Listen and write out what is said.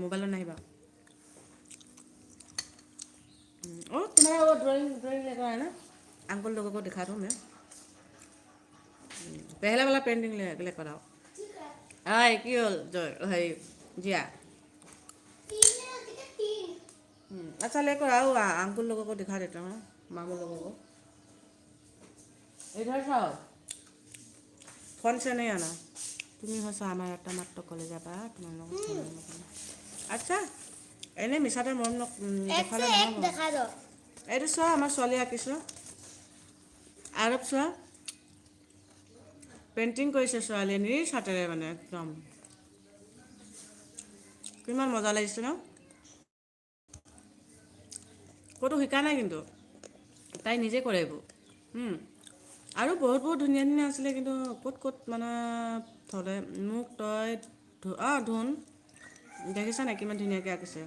মোবাইলত নাহিবা तुम्हारा वो ड्राइंग लेकर आया ना अंकल लोगों को दिखा दूँ मैं पहला वाला पेंटिंग लेकर आओ एक ही जो है जिया अच्छा लेकर आओ अंकल लोगों को दिखा देता हूँ मामू लोगों को इधर खाओ फोन से नहीं आना তুমি হচ্ছে আমাৰ এটা মাত্ৰ কলে যাবা তোমাৰ লগত আচ্ছা এনে মিছাতে মৰম দেখালে নহ'ব এইটো চোৱা আমাৰ ছোৱালী আঁকিছো আৰৱ চোৱা পেইণ্টিং কৰিছে ছোৱালীয়ে নিজ হাতেৰে মানে একদম কিমান মজা লাগিছে ন ক'তো শিকা নাই কিন্তু তাই নিজে কৰে এইবোৰ আৰু বহুত বহুত ধুনীয়া ধুনীয়া আছিলে কিন্তু ক'ত মানে থ'লে মোক তই ধুন দেখিছা নাই কিমান ধুনীয়াকৈ আঁকিছে